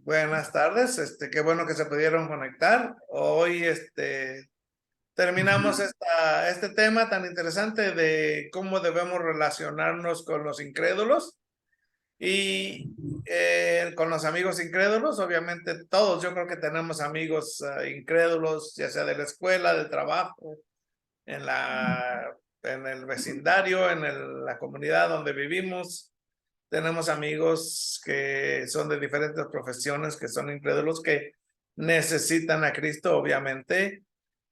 Buenas tardes, qué bueno que se pudieron conectar. Hoy, terminamos este tema tan interesante de cómo debemos relacionarnos con los incrédulos y con los amigos incrédulos. Obviamente todos, yo creo que tenemos amigos incrédulos, ya sea de la escuela, del trabajo, en en el vecindario, en la comunidad donde vivimos. Tenemos amigos que son de diferentes profesiones, que son incrédulos, que necesitan a Cristo, obviamente.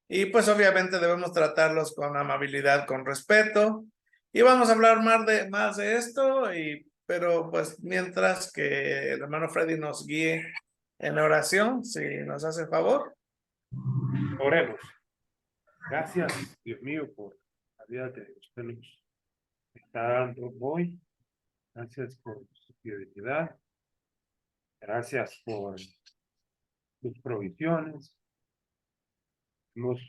Y pues obviamente debemos tratarlos con amabilidad, con respeto. Y vamos a hablar más de esto, pero pues mientras que el hermano Freddy nos guíe en la oración, si nos hace favor. Oremos. Gracias, Dios mío, por la vida que usted nos está dando hoy. Gracias por su fidelidad. Gracias por sus provisiones. Nos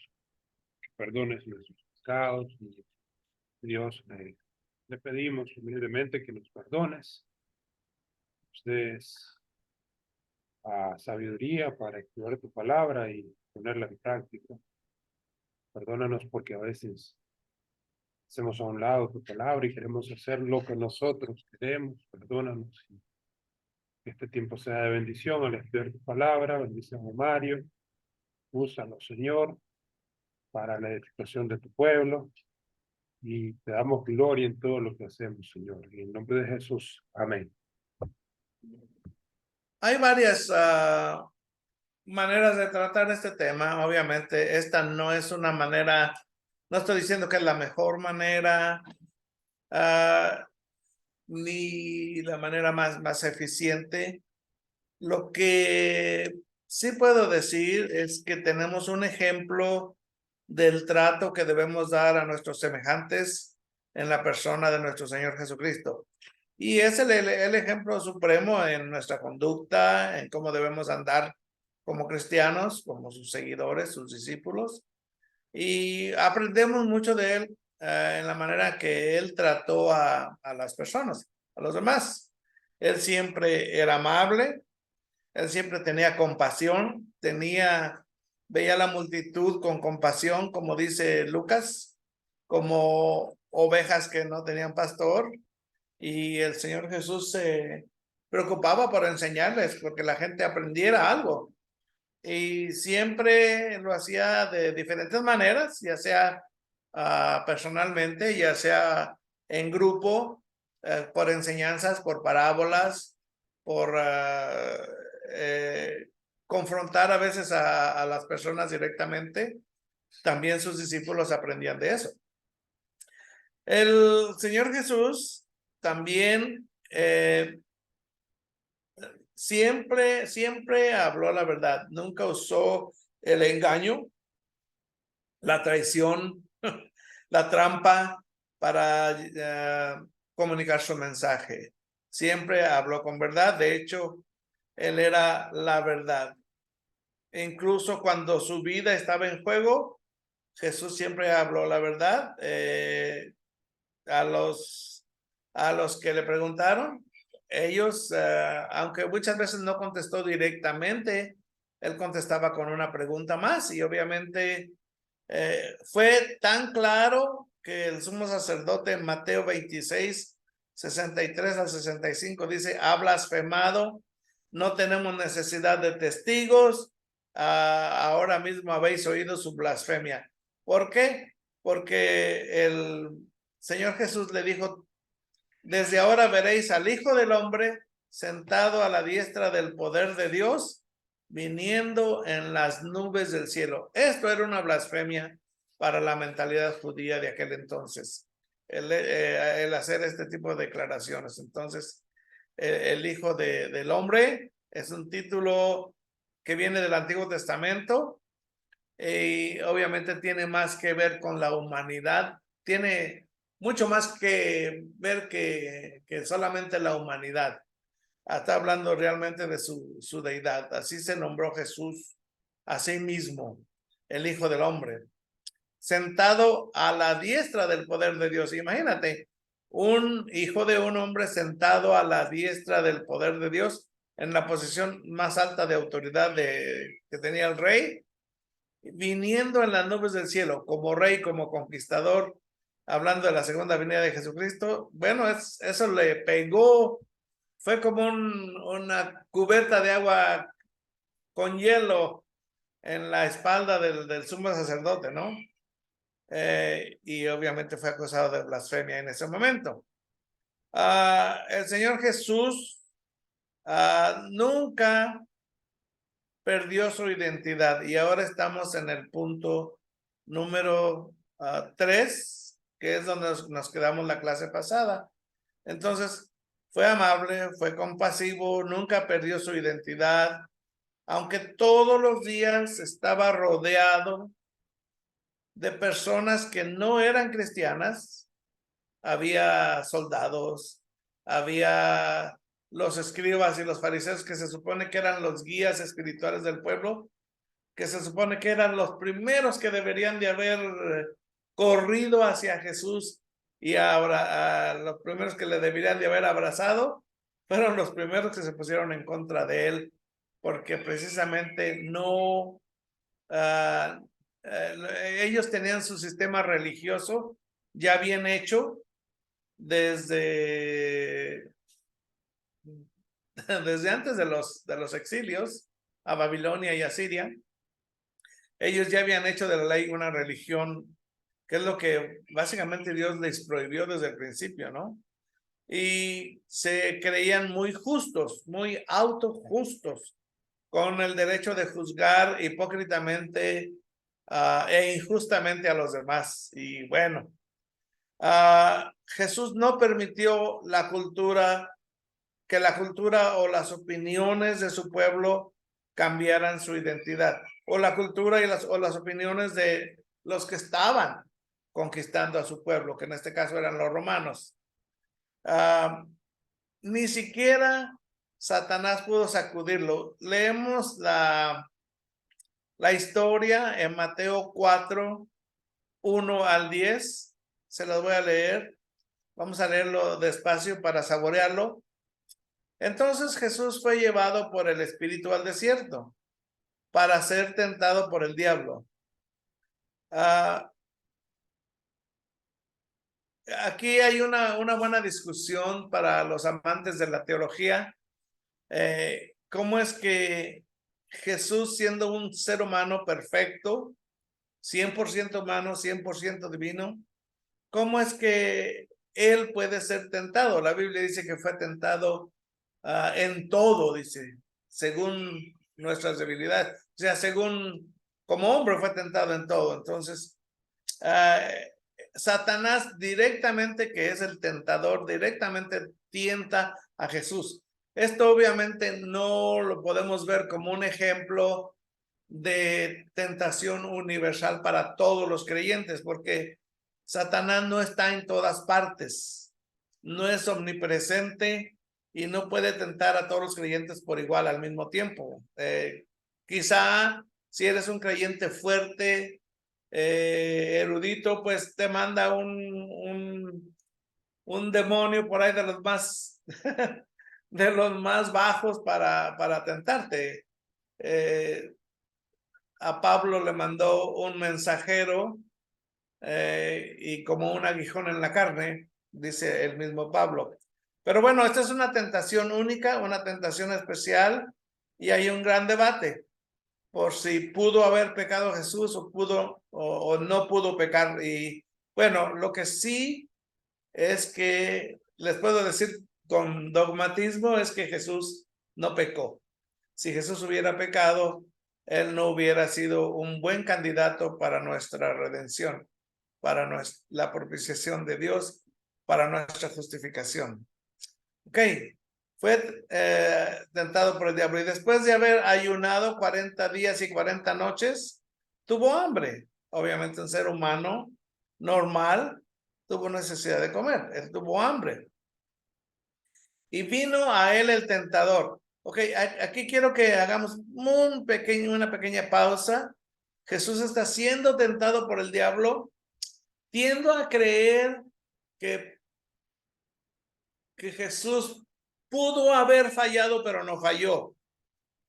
perdones nuestros pecados. Dios, le pedimos humildemente que nos perdones. Ustedes a sabiduría para estudiar tu palabra y ponerla en práctica. Perdónanos porque a veces hacemos a un lado tu palabra y queremos hacer lo que nosotros queremos. Perdónanos. Que este tiempo sea de bendición al estudiar tu palabra. Bendición a Mario. Úsalo, Señor, para la edificación de tu pueblo. Y te damos gloria en todo lo que hacemos, Señor. En el nombre de Jesús. Amén. Hay varias maneras de tratar este tema. Obviamente, esta no es una manera, no estoy diciendo que es la mejor manera, ni la manera más eficiente. Lo que sí puedo decir es que tenemos un ejemplo del trato que debemos dar a nuestros semejantes en la persona de nuestro Señor Jesucristo. Y es el ejemplo supremo en nuestra conducta, en cómo debemos andar como cristianos, como sus seguidores, sus discípulos. Y aprendemos mucho de él en la manera que él trató a las personas, a los demás. Él siempre era amable, él siempre tenía compasión, veía la multitud con compasión, como dice Lucas, como ovejas que no tenían pastor. Y el Señor Jesús se preocupaba por enseñarles, porque la gente aprendiera algo. Y siempre lo hacía de diferentes maneras, ya sea personalmente, ya sea en grupo, por enseñanzas, por parábolas, por confrontar a veces a las personas directamente. También sus discípulos aprendían de eso. El Señor Jesús también siempre habló la verdad, nunca usó el engaño, la traición, la trampa para comunicar su mensaje. Siempre habló con verdad, de hecho, él era la verdad. Incluso cuando su vida estaba en juego, Jesús siempre habló la verdad. A los que le preguntaron, ellos, aunque muchas veces no contestó directamente, él contestaba con una pregunta más y obviamente fue tan claro que el sumo sacerdote en Mateo 26, 63 al 65 dice, ha blasfemado, no tenemos necesidad de testigos, ahora mismo habéis oído su blasfemia. ¿Por qué? Porque el Señor Jesús le dijo, desde ahora veréis al Hijo del Hombre sentado a la diestra del poder de Dios, viniendo en las nubes del cielo. Esto era una blasfemia para la mentalidad judía de aquel entonces, el hacer este tipo de declaraciones. Entonces, el Hijo del Hombre es un título que viene del Antiguo Testamento y obviamente tiene más que ver con la humanidad, tiene mucho más que ver que solamente la humanidad. Está hablando realmente de su deidad. Así se nombró Jesús a sí mismo, el Hijo del Hombre, sentado a la diestra del poder de Dios. Imagínate, un hijo de un hombre sentado a la diestra del poder de Dios. en la posición más alta de autoridad que tenía el rey, viniendo en las nubes del cielo como rey, como conquistador, hablando de la segunda venida de Jesucristo. Bueno, eso le pegó, fue como una cubeta de agua con hielo en la espalda del sumo sacerdote, ¿no? Y obviamente fue acusado de blasfemia en ese momento. El Señor Jesús nunca perdió su identidad, y ahora estamos en el punto número 3, que es donde nos quedamos la clase pasada. Entonces, fue amable, fue compasivo, nunca perdió su identidad, aunque todos los días estaba rodeado de personas que no eran cristianas. Había soldados, había los escribas y los fariseos, que se supone que eran los guías espirituales del pueblo, que se supone que eran los primeros que deberían de haber corrido hacia Jesús, y ahora los primeros que le deberían de haber abrazado fueron los primeros que se pusieron en contra de él, porque precisamente no, ellos tenían su sistema religioso ya bien hecho desde antes de los exilios a Babilonia y a Siria. Ellos ya habían hecho de la ley una religión, que es lo que básicamente Dios les prohibió desde el principio, ¿no? Y se creían muy justos, muy autojustos, con el derecho de juzgar hipócritamente e injustamente a los demás. Y bueno, Jesús no permitió que la cultura o las opiniones de su pueblo cambiaran su identidad, o la cultura y las opiniones de los que estaban conquistando a su pueblo, que en este caso eran los romanos. Ni siquiera Satanás pudo sacudirlo. Leemos la historia en Mateo 4, 1 al 10. Se los voy a leer. Vamos a leerlo despacio para saborearlo. Entonces Jesús fue llevado por el Espíritu al desierto para ser tentado por el diablo. Aquí hay una buena discusión para los amantes de la teología. ¿Cómo es que Jesús, siendo un ser humano perfecto, 100% humano, 100% divino, cómo es que él puede ser tentado? La Biblia dice que fue tentado en todo, dice, según nuestras debilidades. O sea, según, como hombre fue tentado en todo. Entonces, Satanás directamente, que es el tentador, directamente tienta a Jesús. Esto obviamente no lo podemos ver como un ejemplo de tentación universal para todos los creyentes, porque Satanás no está en todas partes, no es omnipresente y no puede tentar a todos los creyentes por igual al mismo tiempo. Quizá si eres un creyente fuerte, erudito, pues te manda un demonio por ahí de los más de los más bajos para tentarte. A Pablo le mandó un mensajero y como un aguijón en la carne, dice el mismo Pablo. Pero bueno, esta es una tentación única, una tentación especial, y hay un gran debate por si pudo haber pecado Jesús o no pudo pecar. Y bueno, lo que sí es que les puedo decir con dogmatismo es que Jesús no pecó. Si Jesús hubiera pecado, él no hubiera sido un buen candidato para nuestra redención, para la propiciación de Dios, para nuestra justificación. Ok, fue tentado por el diablo, y después de haber ayunado 40 días y 40 noches, tuvo hambre. Obviamente un ser humano normal tuvo necesidad de comer, él tuvo hambre. Y vino a él el tentador. Ok, aquí quiero que hagamos una pequeña pausa. Jesús está siendo tentado por el diablo. Tiendo a creer que Jesús pudo haber fallado, pero no falló.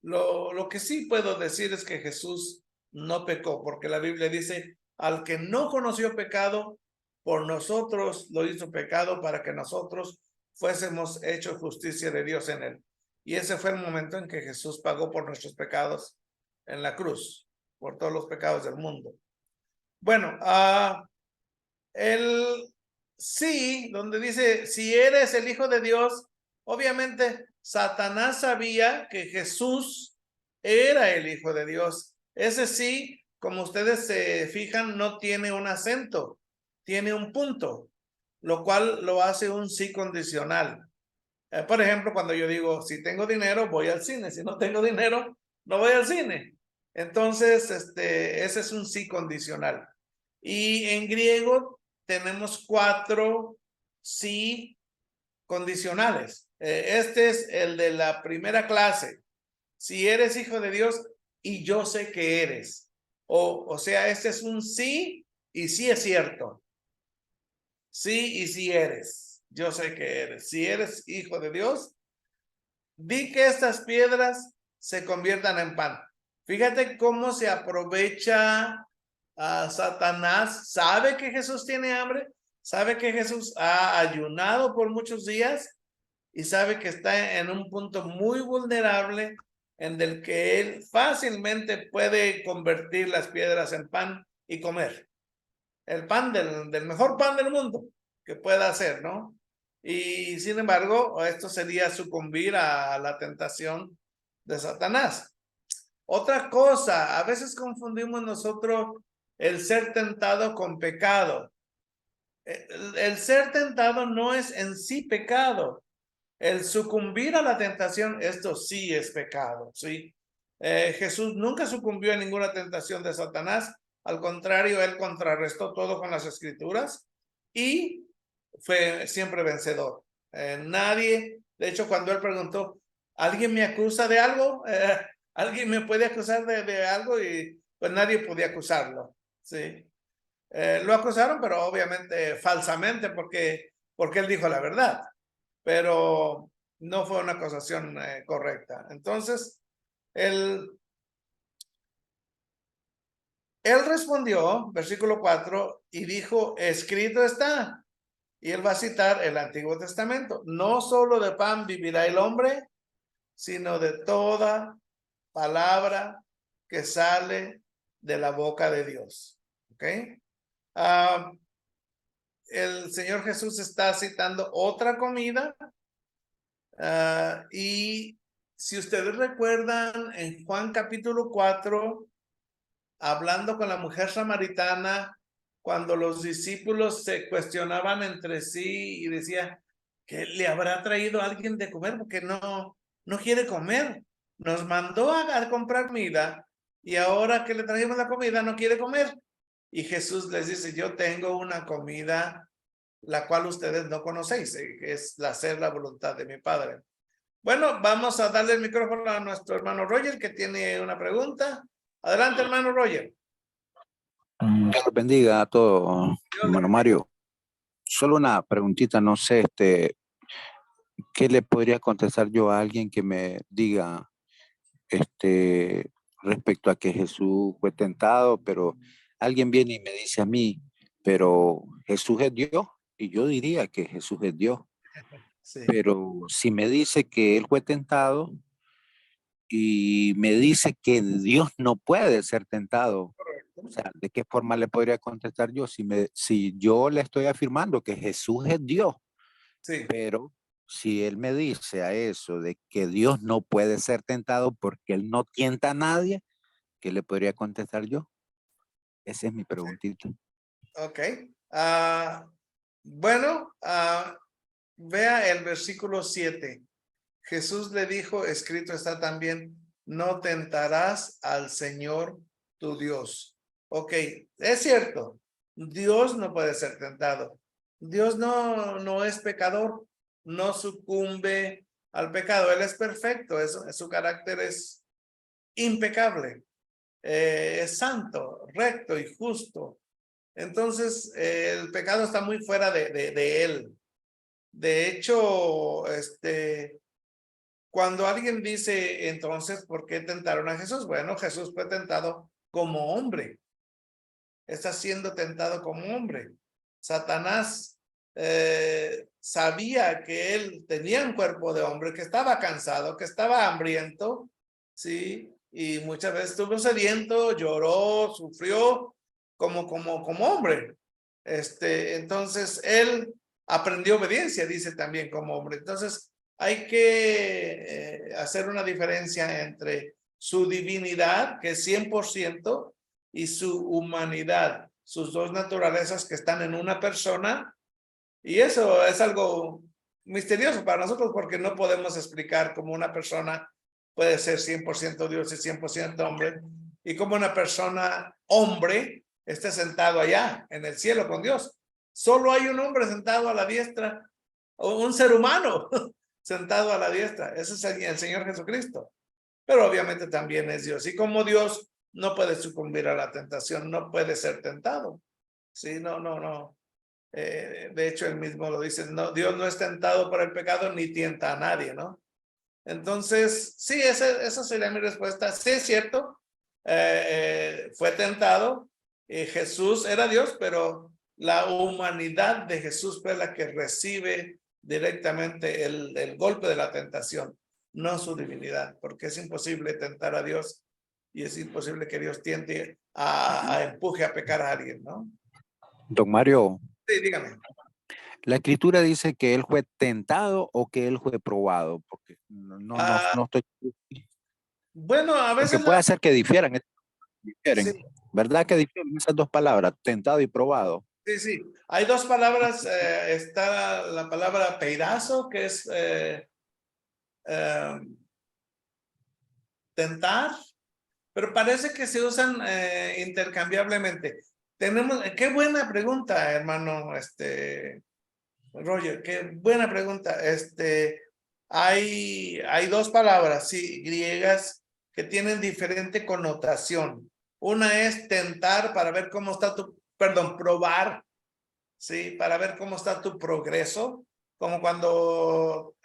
Lo que sí puedo decir es que Jesús no pecó, porque la Biblia dice, al que no conoció pecado, por nosotros lo hizo pecado para que nosotros fuésemos hechos justicia de Dios en él. Y ese fue el momento en que Jesús pagó por nuestros pecados en la cruz, por todos los pecados del mundo. Bueno, el sí, donde dice, si eres el Hijo de Dios, obviamente Satanás sabía que Jesús era el Hijo de Dios. Ese sí, como ustedes se fijan, no tiene un acento, tiene un punto, lo cual lo hace un sí condicional. Por ejemplo, cuando yo digo, si tengo dinero, voy al cine. Si no tengo dinero, no voy al cine. Entonces, ese es un sí condicional. Y en griego tenemos 4 sí condicionales. Este es el de la primera clase. Si eres hijo de Dios y yo sé que eres. O sea, este es un sí y sí es cierto. Sí y sí eres. Yo sé que eres. Si eres hijo de Dios, di que estas piedras se conviertan en pan. Fíjate cómo se aprovecha a Satanás. Sabe que Jesús tiene hambre, sabe que Jesús ha ayunado por muchos días y sabe que está en un punto muy vulnerable en el que él fácilmente puede convertir las piedras en pan y comer. El pan del mejor pan del mundo que pueda hacer, ¿no? Y sin embargo, esto sería sucumbir a la tentación de Satanás. Otra cosa, a veces confundimos nosotros el ser tentado con pecado. El ser tentado no es en sí pecado. El sucumbir a la tentación, esto sí es pecado, ¿sí? Jesús nunca sucumbió a ninguna tentación de Satanás. Al contrario, él contrarrestó todo con las escrituras y fue siempre vencedor. Nadie, de hecho, cuando él preguntó, ¿alguien me acusa de algo? ¿Alguien me puede acusar de algo? Y pues nadie podía acusarlo, ¿sí? Lo acusaron, pero obviamente falsamente, porque él dijo la verdad, pero no fue una acusación correcta. Entonces, él respondió, versículo 4, y dijo, escrito está. Y él va a citar el Antiguo Testamento. No solo de pan vivirá el hombre, sino de toda palabra que sale de la boca de Dios. ¿Ok? El Señor Jesús está citando otra comida. Y si ustedes recuerdan, en Juan capítulo 4, hablando con la mujer samaritana, cuando los discípulos se cuestionaban entre sí y decía, ¿qué le habrá traído alguien de comer? Porque no quiere comer. Nos mandó a comprar comida y ahora que le trajimos la comida no quiere comer. Y Jesús les dice, yo tengo una comida la cual ustedes no conocéis, que es hacer la voluntad de mi Padre. Bueno, vamos a darle el micrófono a nuestro hermano Roger, que tiene una pregunta. Adelante, hermano Roger. Dios los bendiga a todos, hermano Mario. Solo una preguntita, no sé, ¿qué le podría contestar yo a alguien que me diga, respecto a que Jesús fue tentado, pero alguien viene y me dice a mí, pero Jesús es Dios? Y yo diría que Jesús es Dios. Sí. Pero si me dice que él fue tentado y me dice que Dios no puede ser tentado, o sea, ¿de qué forma le podría contestar yo si yo le estoy afirmando que Jesús es Dios? Sí. Pero si él me dice a eso de que Dios no puede ser tentado porque él no tienta a nadie, ¿qué le podría contestar yo? Esa es mi preguntita. Ok. Bueno, vea el versículo 7. Jesús le dijo, escrito está también, no tentarás al Señor tu Dios. Ok, es cierto, Dios no puede ser tentado. Dios no es pecador, no sucumbe al pecado. Él es perfecto, su carácter es impecable, es santo, recto y justo. Entonces, el pecado está muy fuera de él. De hecho, cuando alguien dice, entonces, ¿por qué tentaron a Jesús? Bueno, Jesús fue tentado como hombre. Está siendo tentado como hombre. Satanás sabía que él tenía un cuerpo de hombre, que estaba cansado, que estaba hambriento, ¿sí? Y muchas veces estuvo sediento, lloró, sufrió como hombre. Entonces, él aprendió obediencia, dice también como hombre. Entonces, hay que hacer una diferencia entre su divinidad, que es 100%, y su humanidad, sus dos naturalezas que están en una persona. Y eso es algo misterioso para nosotros porque no podemos explicar cómo una persona puede ser 100% Dios y 100% hombre, y cómo una persona hombre esté sentado allá en el cielo con Dios. Solo hay un hombre sentado a la diestra, o un ser humano sentado a la diestra. Ese es el Señor Jesucristo. Pero obviamente también es Dios. Y como Dios no puede sucumbir a la tentación, no puede ser tentado. Sí, no. De hecho, él mismo lo dice, no, Dios no es tentado por el pecado ni tienta a nadie, ¿no? Entonces, sí, esa sería mi respuesta. Sí, es cierto, fue tentado. Jesús era Dios, pero la humanidad de Jesús fue la que recibe directamente el golpe de la tentación, no su divinidad, porque es imposible tentar a Dios y es imposible que Dios tiente a empuje a pecar a alguien, ¿no? Don Mario, Sí, dígame. la escritura dice que él fue tentado o que él fue probado, porque no estoy. Bueno, a Porque veces puede ser que difieren, sí, ¿verdad? Que difieren esas dos palabras, tentado y probado. sí. Hay dos palabras. Está la palabra peidazo, que es tentar, pero parece que se usan intercambiablemente. Qué buena pregunta, hermano, Roger, qué buena pregunta. Hay dos palabras, sí, griegas, que tienen diferente connotación. Una es tentar para ver cómo está probar, sí, para ver cómo está tu progreso, como cuando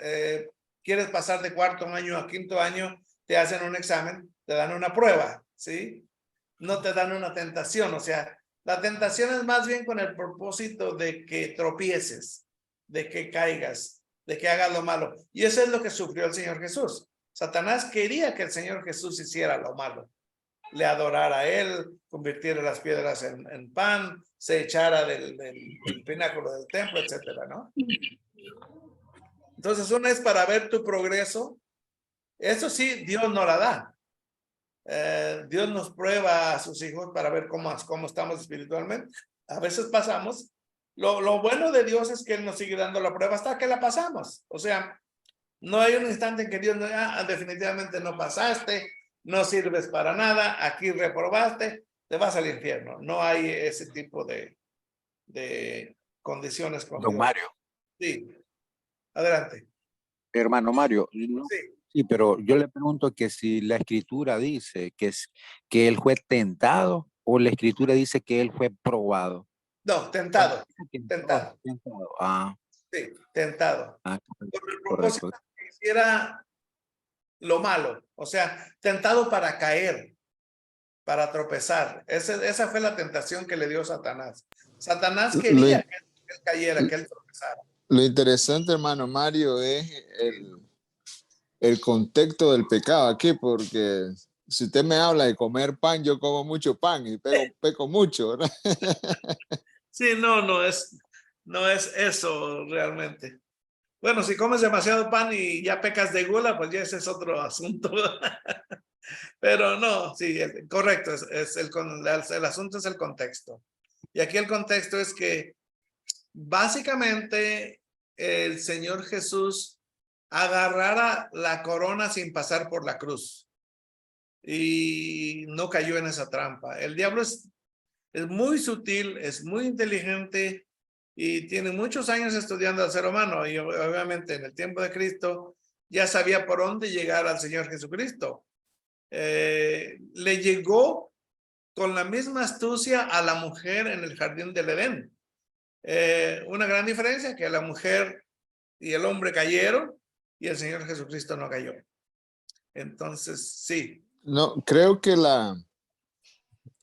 quieres pasar de cuarto año a quinto año, te hacen un examen, te dan una prueba, sí, no te dan una tentación. O sea, la tentación es más bien con el propósito de que tropieces, de que caigas, de que hagas lo malo. Y eso es lo que sufrió el Señor Jesús. Satanás quería que el Señor Jesús hiciera lo malo, le adorara a él, convirtiera las piedras en pan, se echara del pináculo del templo, etcétera, ¿no? Entonces, una es para ver tu progreso. Eso sí, Dios no la da. Dios nos prueba a sus hijos para ver cómo estamos espiritualmente. A veces pasamos. Lo bueno de Dios es que Él nos sigue dando la prueba hasta que la pasamos. O sea, no hay un instante en que Dios no diga, definitivamente no pasaste, no sirves para nada, aquí reprobaste, te vas al infierno. No hay ese tipo de condiciones con Don Dios. Mario. Sí, adelante. Hermano Mario, Sí. Sí, pero yo le pregunto que si la escritura dice que él fue tentado o la escritura dice que él fue probado. No, tentado. Tentado. Sí, tentado. Con el propósito Correcto. de que hiciera lo malo. O sea, tentado para caer, para tropezar. Esa fue la tentación que le dio Satanás. Satanás quería que él cayera, que él tropezara. Lo interesante, hermano Mario, es el contexto del pecado aquí, porque si usted me habla de comer pan, yo como mucho pan y peco mucho, ¿verdad? Sí, no es eso realmente. Bueno, si comes demasiado pan y ya pecas de gula, pues ya ese es otro asunto. Pero no, sí, correcto, el asunto es el contexto. Y aquí el contexto es que básicamente el Señor Jesús agarrara la corona sin pasar por la cruz y no cayó en esa trampa. El diablo es muy sutil, es muy inteligente y tiene muchos años estudiando al ser humano, y obviamente en el tiempo de Cristo ya sabía por dónde llegar al Señor Jesucristo. Le llegó con la misma astucia a la mujer en el jardín del Edén. Una gran diferencia, que la mujer y el hombre cayeron, y el Señor Jesucristo no cayó. Entonces, sí. No, creo que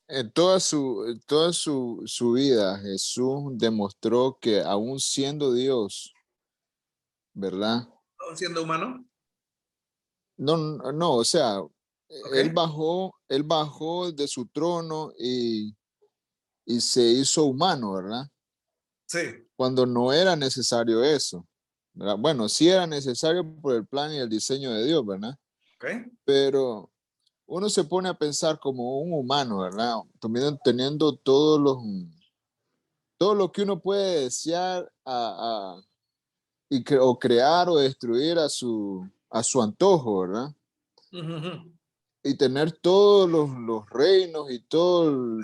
en toda su vida, Jesús demostró que aún siendo Dios, ¿verdad? Siendo humano. No, o sea, Ok. él bajó de su trono y se hizo humano, ¿verdad? Sí. Cuando no era necesario eso, ¿verdad? Bueno, sí era necesario por el plan y el diseño de Dios, ¿verdad? Ok. Pero uno se pone a pensar como un humano, ¿verdad? También teniendo todo lo que uno puede desear o crear o destruir a su antojo, ¿verdad? Ujú. Y tener todos los reinos y todo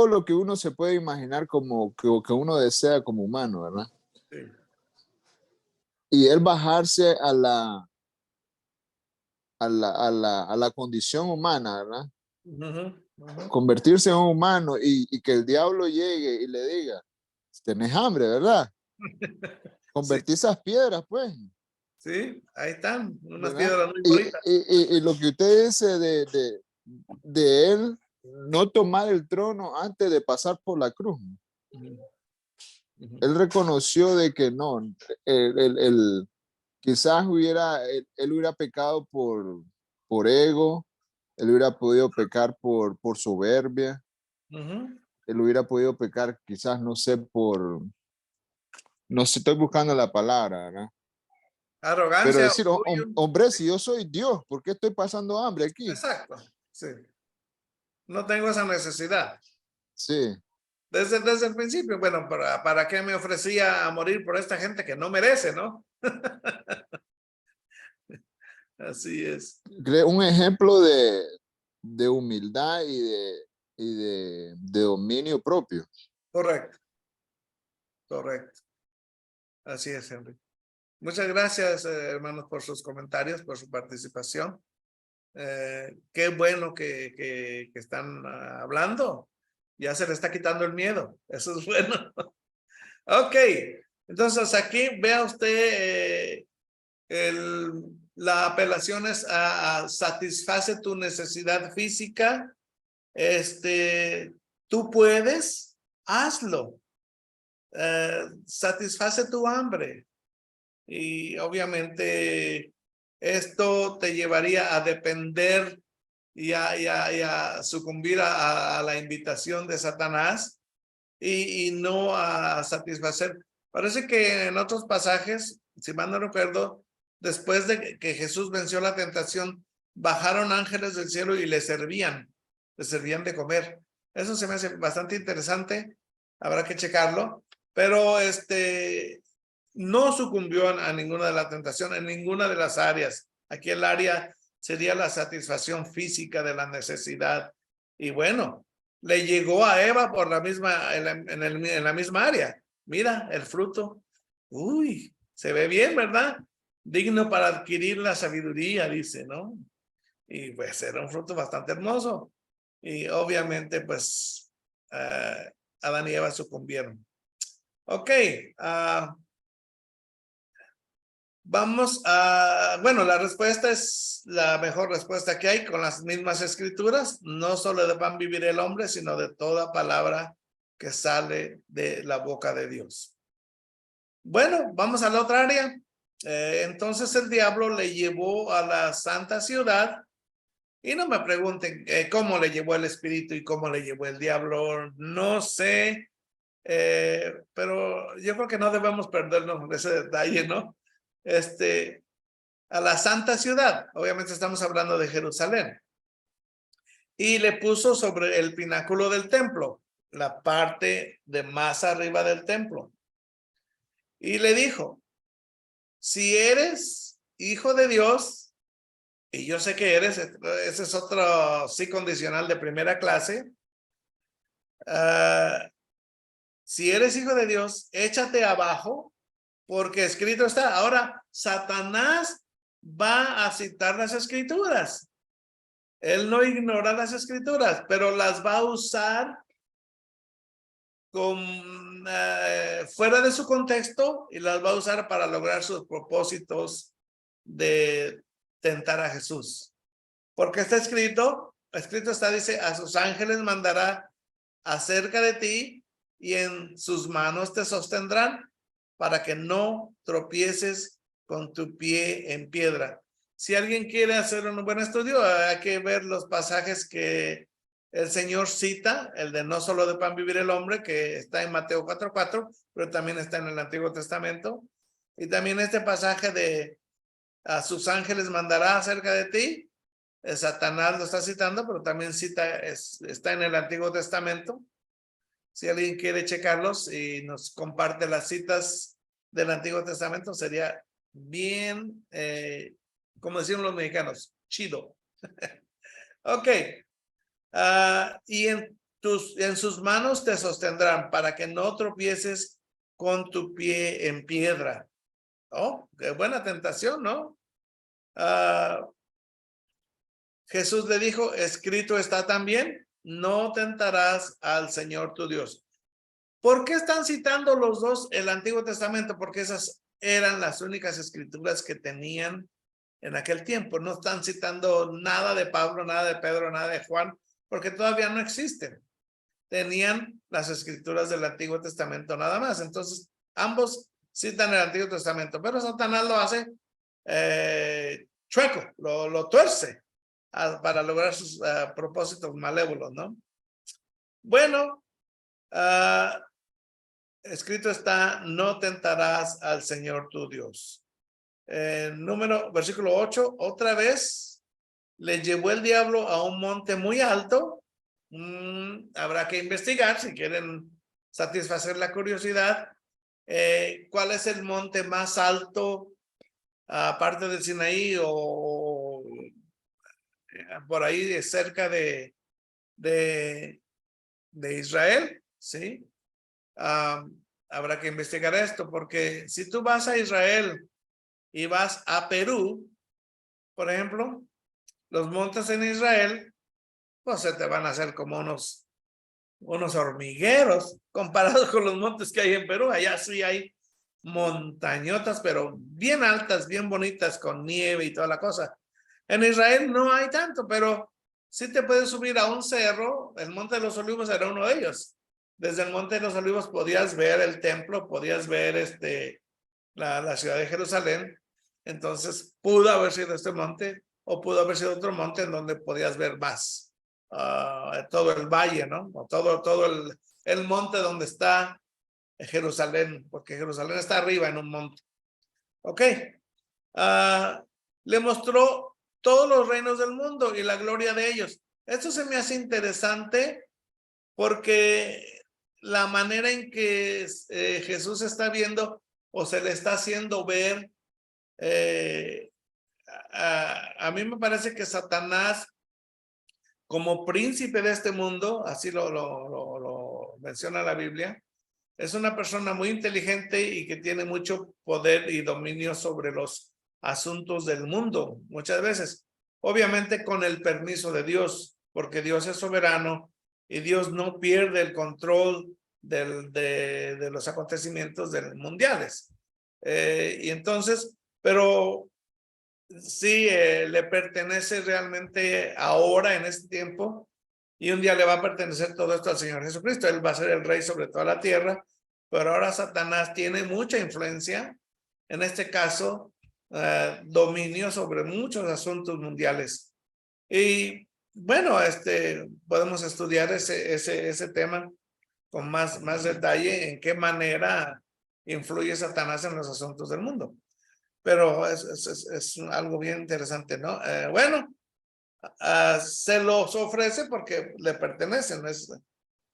lo que uno se puede imaginar como que uno desea como humano, ¿verdad? Sí. Y él bajarse a la condición humana, ¿verdad? Ujú. Ujú. Convertirse en un humano y que el diablo llegue y le diga, tenés hambre, ¿verdad? Sí, Convertir esas piedras, pues, sí, ahí están, unas ¿verdad? piedras muy bonitas. Y lo que usted dice de él no tomar el trono antes de pasar por la cruz. Ujú. Ujú. Él reconoció de que no, quizás él hubiera pecado por ego, él hubiera podido pecar por soberbia, Ujú. él hubiera podido pecar quizás, no sé, estoy buscando la palabra, ¿verdad? Pero Arrogancia, decir, orgullo. hombre, si yo soy Dios, ¿por qué estoy pasando hambre aquí? Exacto, sí. No tengo esa necesidad. Sí, Desde el principio, bueno, ¿para qué me ofrecía a morir por esta gente que no merece, no? Así es. un ejemplo de humildad y de dominio propio. Correcto, correcto. Así es, Henry. Muchas gracias, hermanos, por sus comentarios, por su participación. Qué bueno que están hablando. Ya se le está quitando el miedo. Eso es bueno. Ok. Entonces aquí vea usted la apelación es a satisface tu necesidad física. Tú puedes, hazlo. Satisface tu hambre. Y obviamente esto te llevaría a depender y a sucumbir a la invitación de Satanás y no a satisfacer. Parece que en otros pasajes, si mal no recuerdo, después de que Jesús venció la tentación, bajaron ángeles del cielo y le servían de comer. Eso se me hace bastante interesante, habrá que checarlo, pero no sucumbió a ninguna de las tentaciones, en ninguna de las áreas. Aquí el área sería la satisfacción física de la necesidad. Y bueno, le llegó a Eva por la misma, en la misma área. Mira, el fruto. Uy, se ve bien, ¿verdad? Digno para adquirir la sabiduría, dice, ¿no? Y pues era un fruto bastante hermoso. Y obviamente, pues, Adán y Eva sucumbieron. Ok, vamos bueno, la respuesta es la mejor respuesta que hay con las mismas escrituras. No solo de pan vivir el hombre, sino de toda palabra que sale de la boca de Dios. Bueno, vamos a la otra área. Entonces el diablo le llevó a la santa ciudad y no me pregunten cómo le llevó el espíritu y cómo le llevó el diablo. No sé, pero yo creo que no debemos perdernos ese detalle, ¿no? A la santa ciudad, obviamente estamos hablando de Jerusalén, y le puso sobre el pináculo del templo, la parte de más arriba del templo, y le dijo, si eres hijo de Dios, y yo sé que eres, ese es otro sí condicional de primera clase, si eres hijo de Dios, échate abajo, porque escrito está. Ahora, Satanás va a citar las escrituras. Él no ignora las escrituras, pero las va a usar con fuera de su contexto y las va a usar para lograr sus propósitos de tentar a Jesús. Porque está escrito está, dice, a sus ángeles mandará acerca de ti y en sus manos te sostendrán para que no tropieces con tu pie en piedra. Si alguien quiere hacer un buen estudio, hay que ver los pasajes que el Señor cita, el de no solo de pan vivir el hombre, que está en Mateo 4:4, pero también está en el Antiguo Testamento. Y también este pasaje de a sus ángeles mandará acerca de ti. Satanás lo está citando, pero también está en el Antiguo Testamento. Si alguien quiere checarlos y nos comparte las citas del Antiguo Testamento, sería bien, como decían los mexicanos, chido. Ok. Y en sus manos te sostendrán para que no tropieces con tu pie en piedra. Oh, qué buena tentación, ¿no? Jesús le dijo, escrito está también, no tentarás al Señor tu Dios. ¿Por qué están citando los dos el Antiguo Testamento? Porque esas eran las únicas escrituras que tenían en aquel tiempo. No están citando nada de Pablo, nada de Pedro, nada de Juan, porque todavía no existen. Tenían las escrituras del Antiguo Testamento nada más. Entonces, ambos citan el Antiguo Testamento, pero Satanás lo hace chueco, lo tuerce para lograr sus propósitos malévolos, ¿no? Bueno, escrito está, no tentarás al Señor tu Dios. Versículo 8, otra vez le llevó el diablo a un monte muy alto. Habrá que investigar si quieren satisfacer la curiosidad. ¿Cuál es el monte más alto aparte del Sinaí o por ahí cerca de Israel? ¿Sí? Habrá que investigar esto porque si tú vas a Israel y vas a Perú, por ejemplo, los montes en Israel, pues se te van a hacer como unos hormigueros comparados con los montes que hay en Perú. Allá sí hay montañotas, pero bien altas, bien bonitas, con nieve y toda la cosa. En Israel no hay tanto, pero sí te puedes subir a un cerro. El Monte de los Olivos era uno de ellos. Desde el Monte de los Olivos podías ver el templo, podías ver la ciudad de Jerusalén. Entonces pudo haber sido este monte o pudo haber sido otro monte en donde podías ver más. Todo el valle, ¿no? O todo el monte donde está Jerusalén, porque Jerusalén está arriba en un monte. Ok. Le mostró todos los reinos del mundo y la gloria de ellos. Esto se me hace interesante porque la manera en que Jesús está viendo o se le está haciendo ver, a mí me parece que Satanás, como príncipe de este mundo, así lo menciona la Biblia, es una persona muy inteligente y que tiene mucho poder y dominio sobre los asuntos del mundo, muchas veces. Obviamente con el permiso de Dios, porque Dios es soberano y Dios no pierde el control de los acontecimientos mundiales. Y entonces, pero sí le pertenece realmente ahora en este tiempo y un día le va a pertenecer todo esto al Señor Jesucristo. Él va a ser el rey sobre toda la tierra, pero ahora Satanás tiene mucha influencia, en este caso, dominio sobre muchos asuntos mundiales. Y bueno, podemos estudiar ese tema con más detalle, en qué manera influye Satanás en los asuntos del mundo. Pero es algo bien interesante, ¿no? Bueno, se los ofrece porque le pertenecen.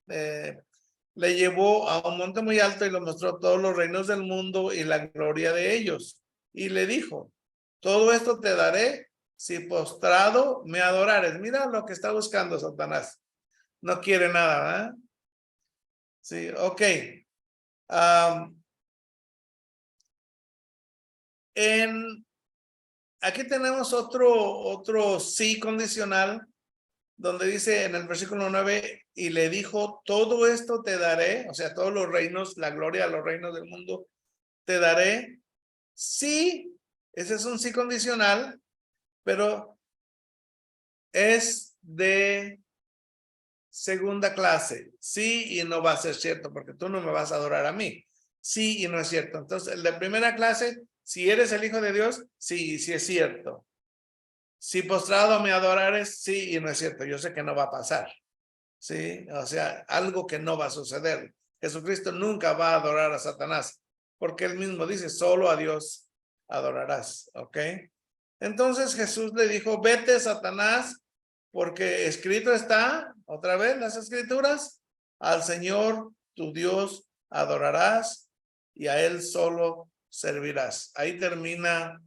Le llevó a un monte muy alto y le mostró todos los reinos del mundo y la gloria de ellos. Y le dijo, todo esto te daré si postrado me adorares. Mira lo que está buscando Satanás. No quiere nada, ¿verdad? Sí, ok. Aquí tenemos otro sí condicional donde dice en el versículo 9, y le dijo, todo esto te daré, o sea, todos los reinos, la gloria de los reinos del mundo, te daré, sí, ese es un sí condicional, pero es de segunda clase, sí y no va a ser cierto, porque tú no me vas a adorar a mí, sí y no es cierto. Entonces, el de primera clase, si eres el Hijo de Dios, sí, sí es cierto. Si postrado me adorares, sí y no es cierto, yo sé que no va a pasar, sí, o sea, algo que no va a suceder. Jesucristo nunca va a adorar a Satanás, porque él mismo dice, solo a Dios adorarás, ¿ok? Entonces Jesús le dijo, vete, Satanás, porque escrito está, otra vez las escrituras, al Señor tu Dios adorarás y a él solo servirás. Ahí termina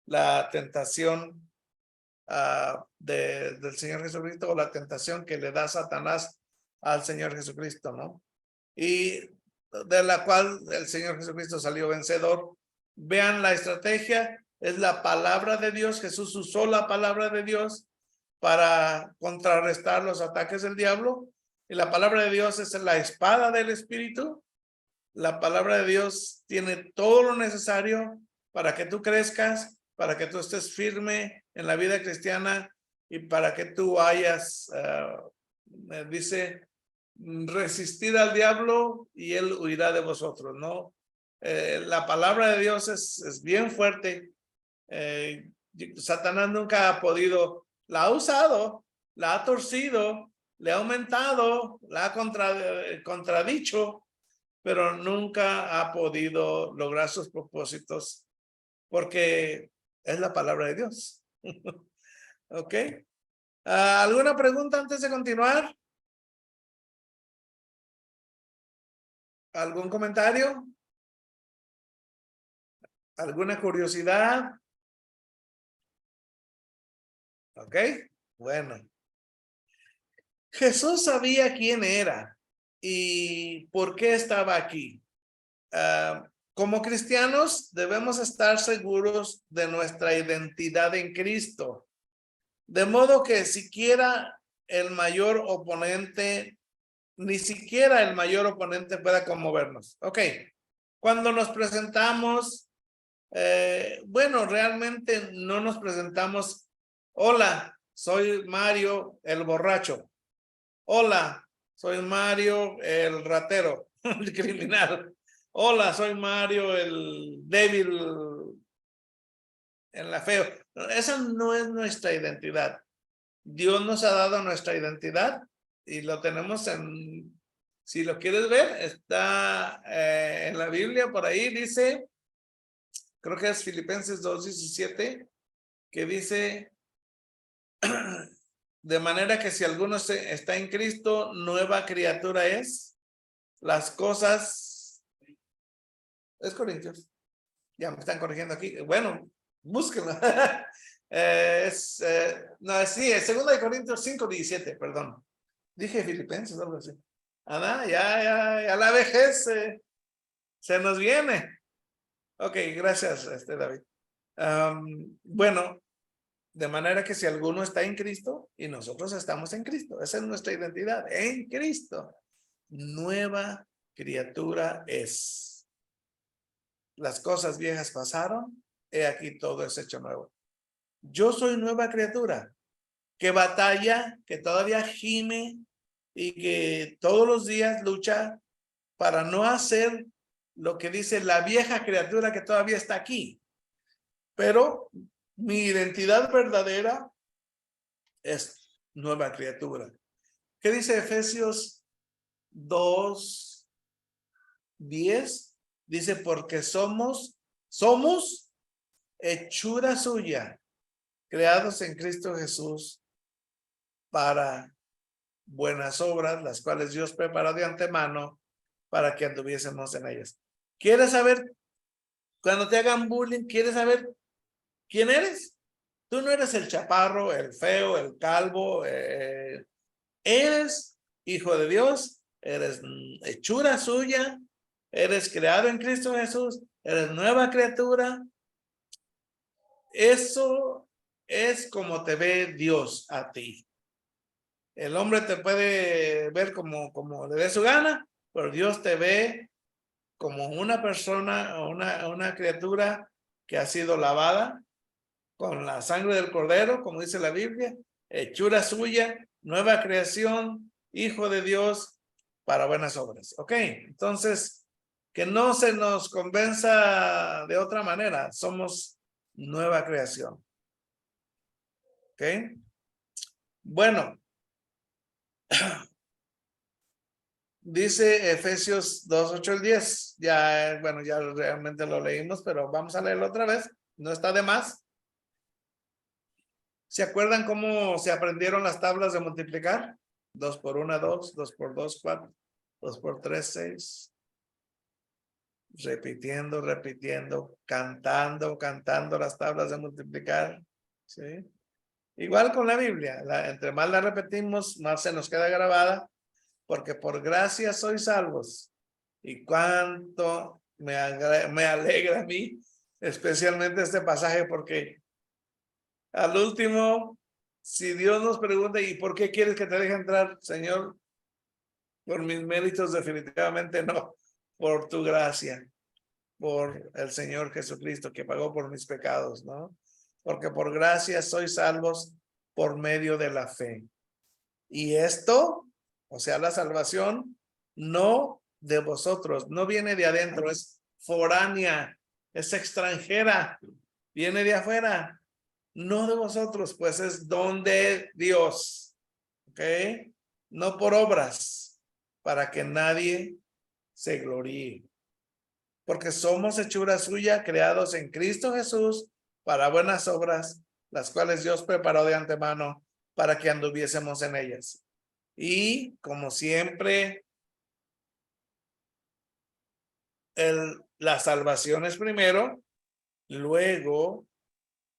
la tentación del Señor Jesucristo, o la tentación que le da Satanás al Señor Jesucristo, ¿no? Y de la cual el Señor Jesucristo salió vencedor. Vean la estrategia, es la palabra de Dios. Jesús usó la palabra de Dios para contrarrestar los ataques del diablo, y la palabra de Dios es la espada del Espíritu. La palabra de Dios tiene todo lo necesario para que tú crezcas, para que tú estés firme en la vida cristiana y para que tú hayas, dice, resistir al diablo y él huirá de vosotros, ¿no? La palabra de Dios es bien fuerte. Satanás nunca ha podido, la ha usado, la ha torcido, le ha aumentado, la ha contradicho, pero nunca ha podido lograr sus propósitos porque es la palabra de Dios. ¿Ok? ¿Alguna pregunta antes de continuar? ¿Algún comentario? ¿Alguna curiosidad? ¿Ok? Bueno. Jesús sabía quién era y por qué estaba aquí. Como cristianos debemos estar seguros de nuestra identidad en Cristo. De modo que siquiera el mayor oponente, ni siquiera el mayor oponente pueda conmovernos. Ok, cuando nos presentamos, bueno, realmente no nos presentamos, hola, soy Mario el borracho. Hola, soy Mario el ratero, el criminal. Hola, soy Mario el débil en la feo. Esa no es nuestra identidad. Dios nos ha dado nuestra identidad y lo tenemos en, si lo quieres ver, está en la Biblia, por ahí dice, creo que es Filipenses 2:17, que dice, de manera que si alguno está en Cristo, nueva criatura es. Las cosas, es Corintios, ya me están corrigiendo aquí, bueno, búsquenlo. No, sí, es 2 Corintios 5:17, perdón. Dije Filipenses, algo así. Ya la vejez se nos viene. Ok, gracias, David. Bueno, de manera que si alguno está en Cristo y nosotros estamos en Cristo, esa es nuestra identidad, en Cristo. Nueva criatura es. Las cosas viejas pasaron, he aquí todo es hecho nuevo. Yo soy nueva criatura, que batalla, que todavía gime y que todos los días lucha para no hacer lo que dice la vieja criatura que todavía está aquí. Pero mi identidad verdadera es nueva criatura. ¿Qué dice Efesios 2:10? Dice, porque somos hechura suya, creados en Cristo Jesús para buenas obras, las cuales Dios preparó de antemano para que anduviésemos en ellas. ¿Quieres saber? Cuando te hagan bullying, ¿quieres saber quién eres? Tú no eres el chaparro, el feo, el calvo. Eres hijo de Dios, eres hechura suya, eres creado en Cristo Jesús, eres nueva criatura. Eso es como te ve Dios a ti. El hombre te puede ver como le dé su gana, pero Dios te ve como una persona, una criatura que ha sido lavada con la sangre del cordero, como dice la Biblia, hechura suya, nueva creación, hijo de Dios para buenas obras. Ok, entonces, que no se nos convenza de otra manera, somos nueva creación. Ok, bueno. Dice Efesios 2, 8 al 10. Ya, bueno, ya realmente lo leímos, pero vamos a leerlo otra vez. No está de más. ¿Se acuerdan cómo se aprendieron las tablas de multiplicar? 2 por 1, 2, 2 por 2, 4, 2 por 3, 6. Repitiendo, repitiendo, cantando las tablas de multiplicar. ¿Sí? Igual con la Biblia. Entre más la repetimos, más se nos queda grabada. Porque por gracia sois salvos. Y cuánto me alegra a mí, especialmente este pasaje, porque al último, si Dios nos pregunta, ¿y por qué quieres que te deje entrar, Señor? Por mis méritos, definitivamente no, por tu gracia, por el Señor Jesucristo que pagó por mis pecados, ¿no? Porque por gracia sois salvos por medio de la fe. Y esto, o sea, la salvación, no de vosotros, no viene de adentro, es foránea, es extranjera, viene de afuera, no de vosotros, pues es don de Dios, ¿ok? No por obras, para que nadie se gloríe, porque somos hechura suya, creados en Cristo Jesús para buenas obras, las cuales Dios preparó de antemano para que anduviésemos en ellas. Y como siempre, la salvación es primero, luego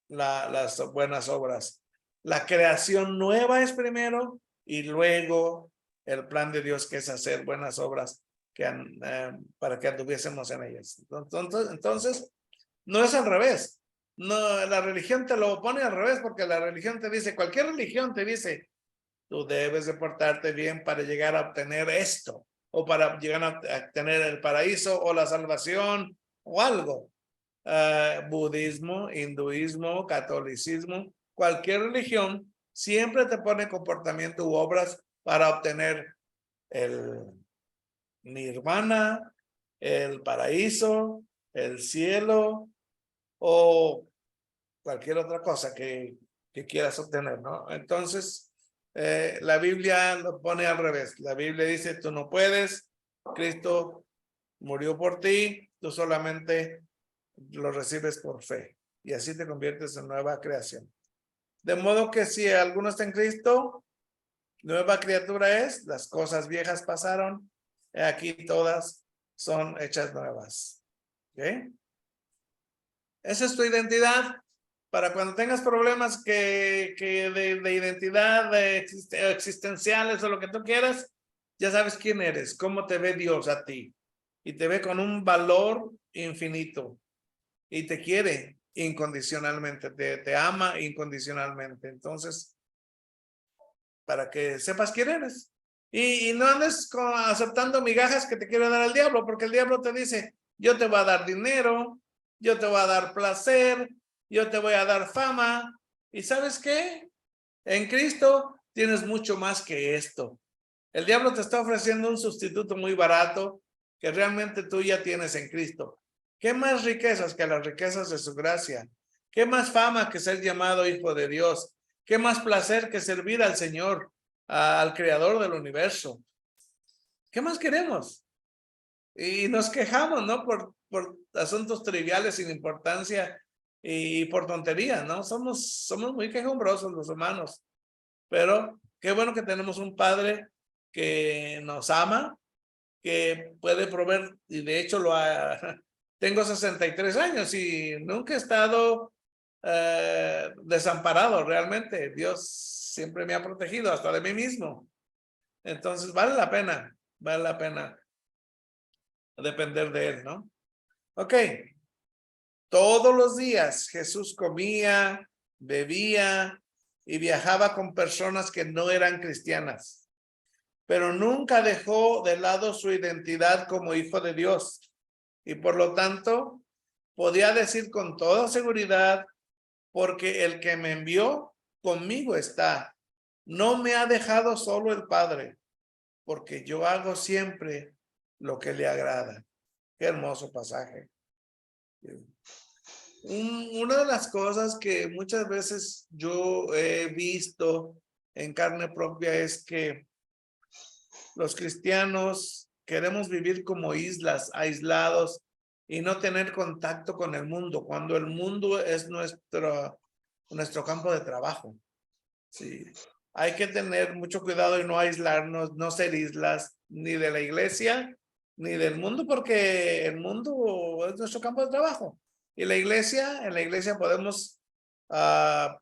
las buenas obras. La creación nueva es primero y luego el plan de Dios, que es hacer buenas obras para que anduviésemos en ellas. Entonces, no es al revés. No, la religión te lo pone al revés, porque la religión te dice, cualquier religión te dice, tú debes de portarte bien para llegar a obtener esto, o para llegar a tener el paraíso o la salvación o algo. Budismo, hinduismo, catolicismo, cualquier religión siempre te pone comportamiento u obras para obtener el nirvana, el paraíso, el cielo o cualquier otra cosa que quieras obtener, ¿no? Entonces, la Biblia lo pone al revés. La Biblia dice, tú no puedes, Cristo murió por ti, tú solamente lo recibes por fe. Y así te conviertes en nueva creación. De modo que si alguno está en Cristo, nueva criatura es, las cosas viejas pasaron, aquí todas son hechas nuevas. ¿Ok? Esa es tu identidad. Para cuando tengas problemas de identidad, existenciales o lo que tú quieras, ya sabes quién eres, cómo te ve Dios a ti. Y te ve con un valor infinito. Y te quiere incondicionalmente, te ama incondicionalmente. Entonces, para que sepas quién eres. Y no andes aceptando migajas que te quiere dar el diablo, porque el diablo te dice, yo te voy a dar dinero, yo te voy a dar placer, yo te voy a dar fama. ¿Y sabes qué? En Cristo tienes mucho más que esto. El diablo te está ofreciendo un sustituto muy barato que realmente tú ya tienes en Cristo. ¿Qué más riquezas que las riquezas de su gracia? ¿Qué más fama que ser llamado hijo de Dios? ¿Qué más placer que servir al Señor, al creador del universo? ¿Qué más queremos? Y nos quejamos, ¿no? Por asuntos triviales sin importancia y por tonterías, ¿no? Somos muy quejumbrosos los humanos. Pero qué bueno que tenemos un Padre que nos ama, que puede proveer, y de hecho tengo 63 años y nunca he estado desamparado realmente. Dios siempre me ha protegido hasta de mí mismo. Entonces vale la pena depender de él, ¿no? Ok. Todos los días Jesús comía, bebía, y viajaba con personas que no eran cristianas, pero nunca dejó de lado su identidad como hijo de Dios y por lo tanto podía decir con toda seguridad, porque el que me envió conmigo está. No me ha dejado solo el Padre, porque yo hago siempre lo que le agrada. Qué hermoso pasaje. Una de las cosas que muchas veces yo he visto en carne propia es que los cristianos queremos vivir como islas, aislados y no tener contacto con el mundo, cuando el mundo es nuestro campo de trabajo. Sí. Hay que tener mucho cuidado y no aislarnos, no ser islas ni de la iglesia ni del mundo, porque el mundo es nuestro campo de trabajo. Y en la iglesia podemos dar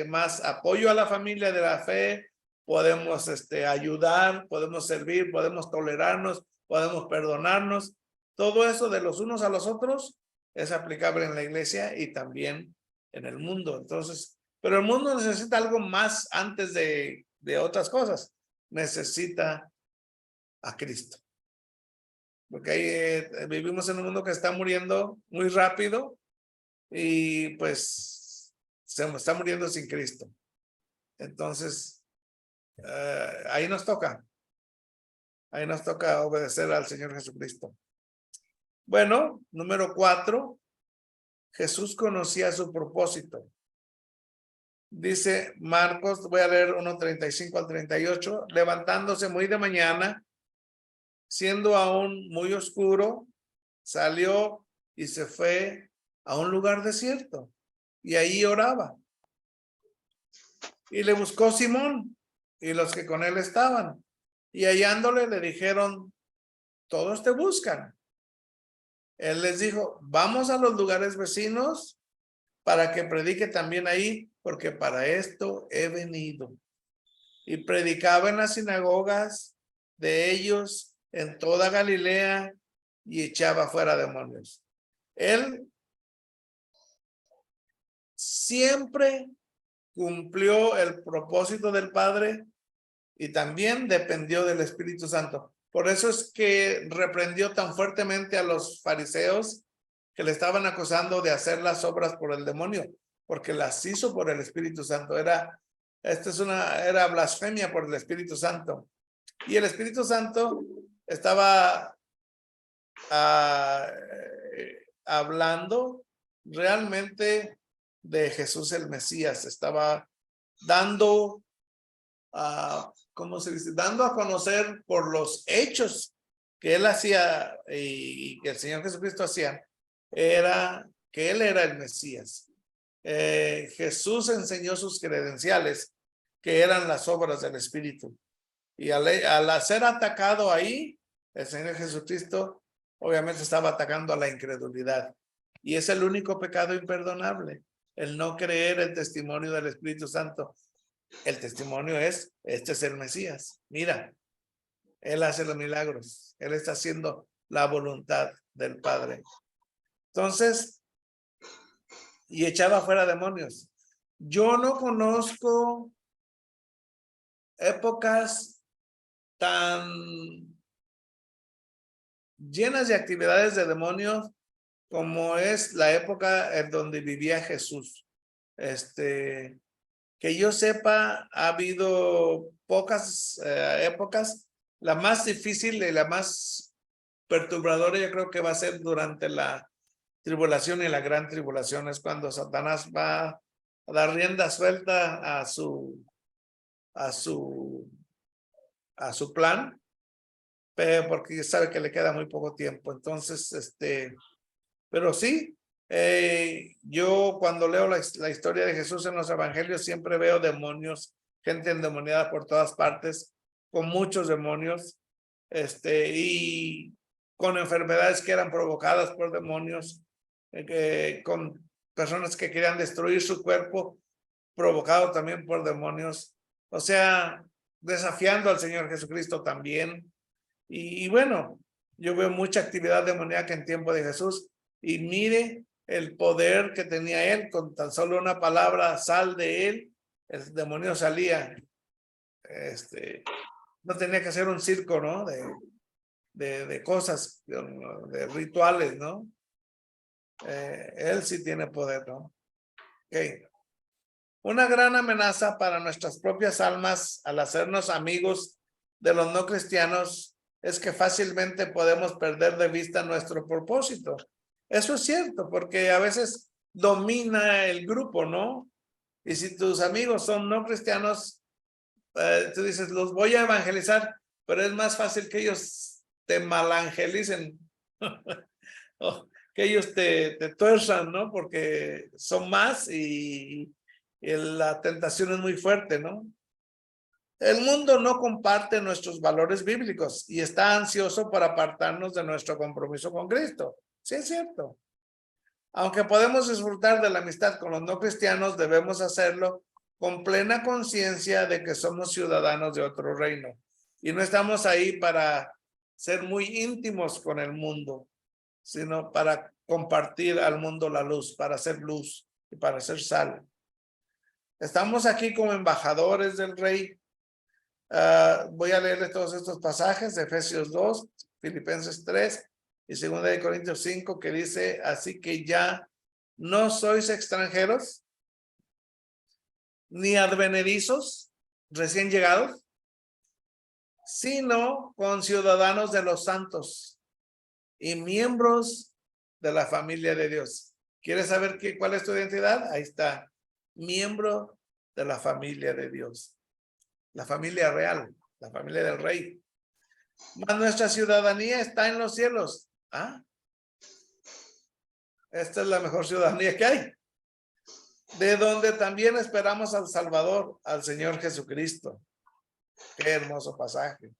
más apoyo a la familia de la fe, podemos ayudar, podemos servir, podemos tolerarnos, podemos perdonarnos. Todo eso de los unos a los otros es aplicable en la iglesia y también en el mundo. Entonces, pero el mundo necesita algo más antes de otras cosas. Necesita a Cristo. Porque ahí vivimos en un mundo que está muriendo muy rápido y pues se está muriendo sin Cristo. Entonces, ahí nos toca. Ahí nos toca obedecer al Señor Jesucristo. Bueno, número 4. Jesús conocía su propósito. Dice Marcos, voy a leer 1:35 al 38. Levantándose muy de mañana, siendo aún muy oscuro, salió y se fue a un lugar desierto y ahí oraba. Y le buscó Simón y los que con él estaban, y hallándole le dijeron: todos te buscan. Él les dijo: vamos a los lugares vecinos para que predique también ahí, porque para esto he venido. Y predicaba en las sinagogas de ellos en toda Galilea y echaba fuera demonios. Él siempre cumplió el propósito del Padre y también dependió del Espíritu Santo. Por eso es que reprendió tan fuertemente a los fariseos que le estaban acusando de hacer las obras por el demonio, porque las hizo por el Espíritu Santo. Era blasfemia por el Espíritu Santo. Y el Espíritu Santo estaba hablando realmente de Jesús el Mesías. Estaba dando ¿cómo se dice? Dando a conocer por los hechos que él hacía y que el Señor Jesucristo hacía, era que él era el Mesías. Jesús enseñó sus credenciales, que eran las obras del Espíritu. Y al ser atacado ahí, el Señor Jesucristo obviamente estaba atacando a la incredulidad. Y es el único pecado imperdonable, el no creer el testimonio del Espíritu Santo. El testimonio es: este es el Mesías. Mira, él hace los milagros. Él está haciendo la voluntad del Padre. Entonces, y echaba fuera demonios. Yo no conozco épocas tan llenas de actividades de demonios como es la época en donde vivía Jesús. Que yo sepa, ha habido pocas épocas. La más difícil y la más perturbadora yo creo que va a ser durante la tribulación y la gran tribulación. Es cuando Satanás va a dar rienda suelta a su plan, porque sabe que le queda muy poco tiempo. Entonces, pero sí, yo cuando leo la historia de Jesús en los evangelios siempre veo demonios, gente endemoniada por todas partes, con muchos demonios, y con enfermedades que eran provocadas por demonios, con personas que querían destruir su cuerpo, provocado también por demonios. O sea, desafiando al Señor Jesucristo también. Y bueno, yo veo mucha actividad demoníaca en tiempo de Jesús. Y mire el poder que tenía él con tan solo una palabra: sal de él, el demonio salía. No tenía que hacer un circo, ¿no? De cosas, de rituales, ¿no? Él sí tiene poder, ¿no? Okay. Una gran amenaza para nuestras propias almas al hacernos amigos de los no cristianos es que fácilmente podemos perder de vista nuestro propósito. Eso es cierto, porque a veces domina el grupo, ¿no? Y si tus amigos son no cristianos, tú dices, los voy a evangelizar, pero es más fácil que ellos te malangelicen, o que ellos te tuerzan, ¿no? Porque son más y la tentación es muy fuerte, ¿no? El mundo no comparte nuestros valores bíblicos y está ansioso por apartarnos de nuestro compromiso con Cristo. Sí, es cierto. Aunque podemos disfrutar de la amistad con los no cristianos, debemos hacerlo con plena conciencia de que somos ciudadanos de otro reino. Y no estamos ahí para ser muy íntimos con el mundo, sino para compartir al mundo la luz, para hacer luz y para hacer sal. Estamos aquí como embajadores del Rey. Voy a leerles todos estos pasajes de Efesios 2, Filipenses 3 y 2 de Corintios 5, que dice, así que ya no sois extranjeros, ni advenedizos, recién llegados, sino conciudadanos de los santos y miembros de la familia de Dios. ¿Quieres saber cuál es tu identidad? Ahí está, miembro de la familia de Dios. La familia real, la familia del Rey. Mas nuestra ciudadanía está en los cielos. ¿Ah? Esta es la mejor ciudadanía que hay. De donde también esperamos al Salvador, al Señor Jesucristo. Qué hermoso pasaje.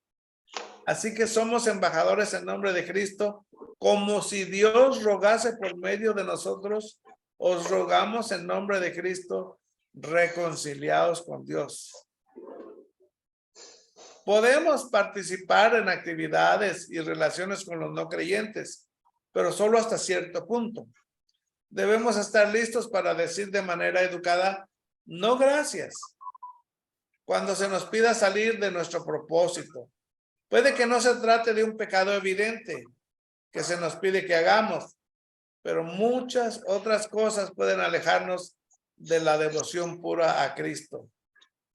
Así que somos embajadores en nombre de Cristo, como si Dios rogase por medio de nosotros. Os rogamos en nombre de Cristo, reconciliados con Dios. Podemos participar en actividades y relaciones con los no creyentes, pero solo hasta cierto punto. Debemos estar listos para decir de manera educada, no gracias, cuando se nos pida salir de nuestro propósito. Puede que no se trate de un pecado evidente que se nos pide que hagamos, pero muchas otras cosas pueden alejarnos de la devoción pura a Cristo.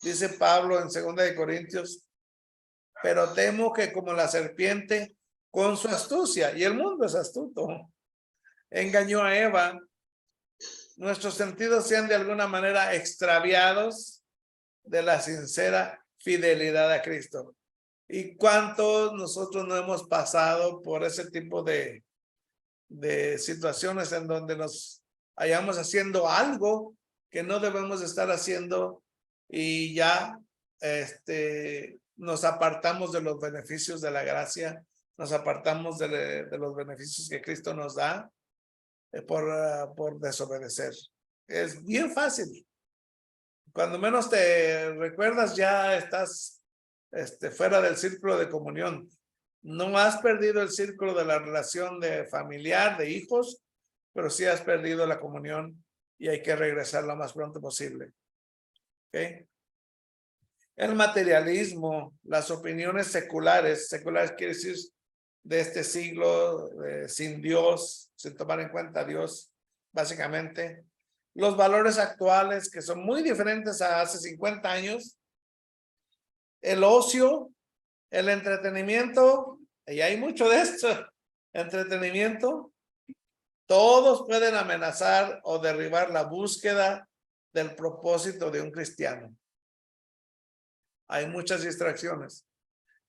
Dice Pablo en 2 de Corintios, pero temo que como la serpiente con su astucia, y el mundo es astuto, engañó a Eva, nuestros sentidos sean de alguna manera extraviados de la sincera fidelidad a Cristo. ¿Y cuántos nosotros no hemos pasado por ese tipo de situaciones en donde nos hallamos haciendo algo que no debemos estar haciendo y ya nos apartamos de los beneficios de la gracia, nos apartamos de los beneficios que Cristo nos da por desobedecer? Es bien fácil. Cuando menos te recuerdas, ya estás fuera del círculo de comunión. No has perdido el círculo de la relación de familiar, de hijos, pero sí has perdido la comunión y hay que regresar lo más pronto posible. ¿Okay? El materialismo, las opiniones seculares quiere decir de este siglo, sin Dios, sin tomar en cuenta a Dios, básicamente. Los valores actuales que son muy diferentes a hace 50 años. El ocio, el entretenimiento, y hay mucho de esto, entretenimiento, todos pueden amenazar o derribar la búsqueda del propósito de un cristiano. Hay muchas distracciones.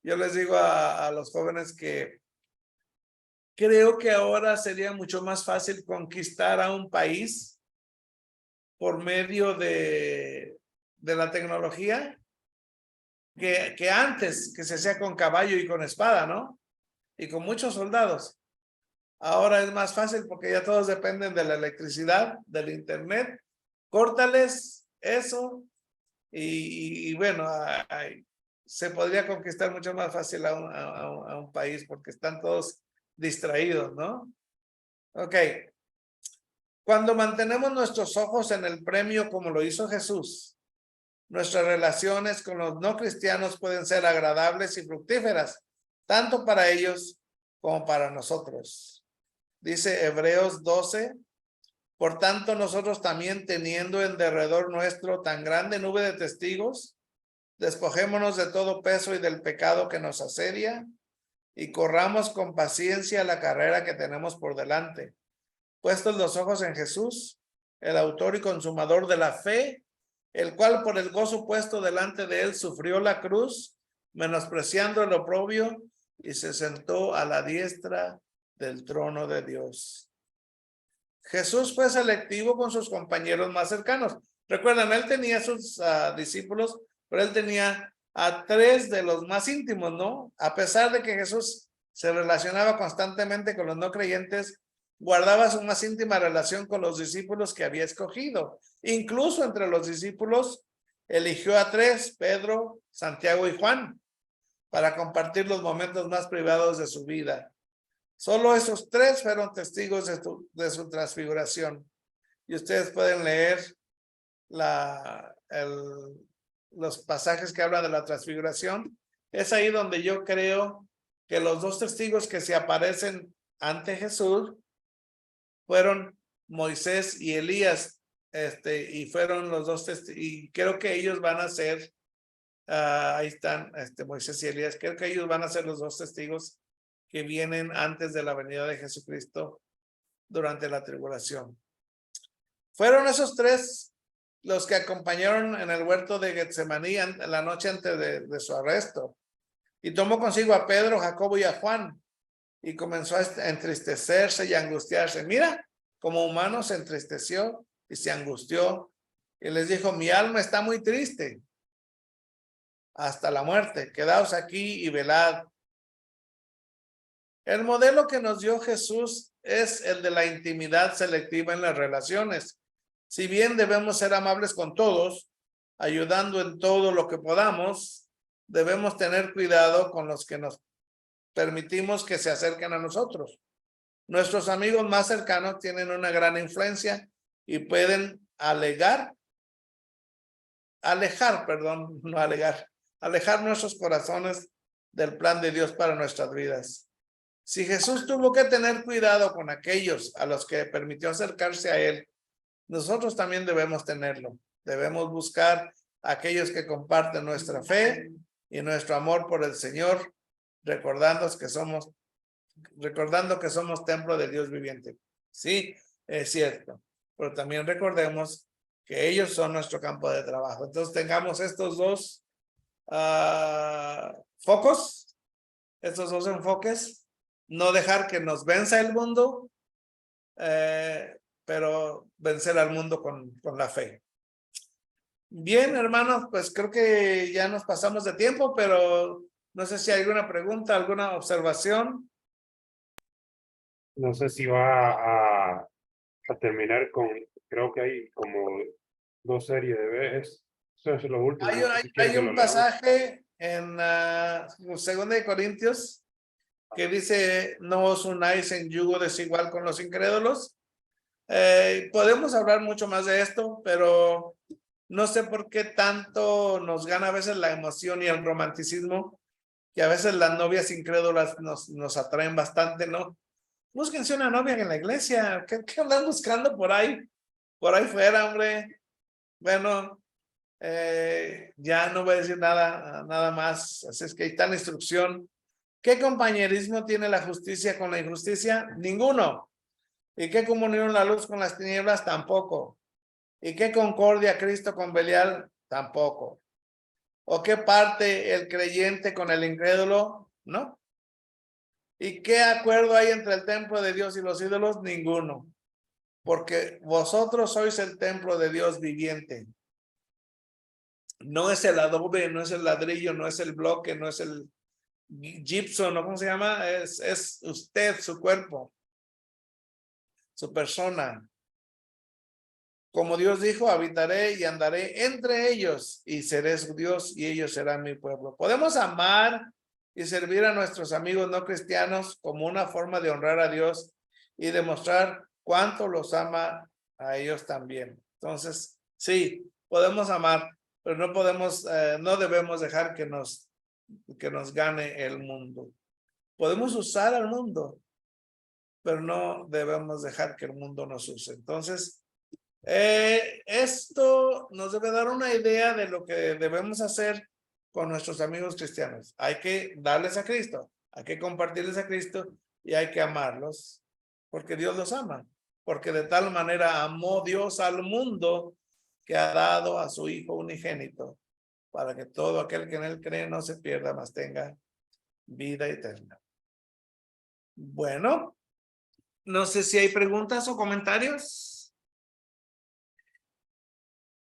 Yo les digo a los jóvenes que creo que ahora sería mucho más fácil conquistar a un país por medio de la tecnología que antes, que se hacía con caballo y con espada, ¿no? Y con muchos soldados. Ahora es más fácil porque ya todos dependen de la electricidad, del internet. Córtales eso y bueno, se podría conquistar mucho más fácil a un país porque están todos distraídos, ¿no? Ok. Cuando mantenemos nuestros ojos en el premio como lo hizo Jesús, nuestras relaciones con los no cristianos pueden ser agradables y fructíferas, tanto para ellos como para nosotros. Dice Hebreos 12, por tanto nosotros también teniendo en derredor nuestro tan grande nube de testigos, despojémonos de todo peso y del pecado que nos asedia y corramos con paciencia la carrera que tenemos por delante, puestos los ojos en Jesús, el autor y consumador de la fe, el cual por el gozo puesto delante de él sufrió la cruz, menospreciando el oprobio, y se sentó a la diestra del trono de Dios. Jesús fue selectivo con sus compañeros más cercanos. Recuerdan, él tenía sus discípulos, pero él tenía a 3 de los más íntimos, ¿no? A pesar de que Jesús se relacionaba constantemente con los no creyentes, guardaba su más íntima relación con los discípulos que había escogido. Incluso entre los discípulos eligió a 3, Pedro, Santiago y Juan, para compartir los momentos más privados de su vida. Solo esos 3 fueron testigos de su transfiguración. Y ustedes pueden leer los pasajes que hablan de la transfiguración. Es ahí donde yo creo que los 2 testigos que se aparecen ante Jesús fueron Moisés y Elías, y fueron los 2 testigos, y creo que ellos van a ser, ahí están, Moisés y Elías, creo que ellos van a ser los 2 testigos que vienen antes de la venida de Jesucristo durante la tribulación. Fueron esos 3 los que acompañaron en el huerto de Getsemaní la noche antes de su arresto. Y tomó consigo a Pedro, Jacobo y a Juan, y comenzó a entristecerse y angustiarse. Mira, como humano se entristeció y se angustió, y les dijo, mi alma está muy triste hasta la muerte, quedaos aquí y velad. El modelo que nos dio Jesús es el de la intimidad selectiva en las relaciones. Si bien debemos ser amables con todos, ayudando en todo lo que podamos, debemos tener cuidado con los que nos permitimos que se acerquen a nosotros. Nuestros amigos más cercanos tienen una gran influencia y pueden alejar nuestros corazones del plan de Dios para nuestras vidas. Si Jesús tuvo que tener cuidado con aquellos a los que permitió acercarse a él, nosotros también debemos tenerlo. Debemos buscar a aquellos que comparten nuestra fe y nuestro amor por el Señor, recordando que somos templo de Dios viviente. Sí, es cierto, pero también recordemos que ellos son nuestro campo de trabajo. Entonces tengamos estos 2 focos, estos 2 enfoques. No dejar que nos venza el mundo, pero vencer al mundo con la fe. Bien, hermanos, pues creo que ya nos pasamos de tiempo, pero no sé si hay alguna pregunta, alguna observación. No sé si va a terminar con, creo que hay como 2 series de veces. Eso es lo último. Hay un pasaje en 2 de Corintios que dice, no os unáis en yugo desigual con los incrédulos. Podemos hablar mucho más de esto, pero no sé por qué tanto nos gana a veces la emoción y el romanticismo, que a veces las novias incrédulas nos atraen bastante, ¿no? Búsquense una novia en la iglesia. ¿Qué andan buscando por ahí? Por ahí fuera, hombre. Bueno, ya no voy a decir nada más. Así es que ahí está la instrucción. ¿Qué compañerismo tiene la justicia con la injusticia? Ninguno. ¿Y qué comunión la luz con las tinieblas? Tampoco. ¿Y qué concordia Cristo con Belial? Tampoco. ¿O qué parte el creyente con el incrédulo? No. ¿Y qué acuerdo hay entre el templo de Dios y los ídolos? Ninguno. Porque vosotros sois el templo de Dios viviente. No es el adobe, no es el ladrillo, no es el bloque, no es el gypsum, ¿no? ¿Cómo se llama? Es usted, su cuerpo, su persona. Como Dios dijo, habitaré y andaré entre ellos y seré su Dios y ellos serán mi pueblo. Podemos amar y servir a nuestros amigos no cristianos como una forma de honrar a Dios y demostrar cuánto los ama a ellos también. Entonces, sí, podemos amar, pero no podemos, no debemos dejar que nos gane el mundo. Podemos usar al mundo, pero no debemos dejar que el mundo nos use. Entonces, esto nos debe dar una idea de lo que debemos hacer con nuestros amigos cristianos. Hay que darles a Cristo, hay que compartirles a Cristo y hay que amarlos, porque Dios los ama. Porque de tal manera amó Dios al mundo que ha dado a su Hijo unigénito, para que todo aquel que en él cree no se pierda, mas tenga vida eterna. Bueno, no sé si hay preguntas o comentarios.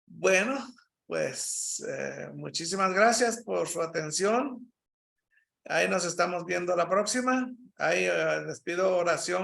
Bueno, pues muchísimas gracias por su atención. Ahí nos estamos viendo la próxima. Ahí les pido oración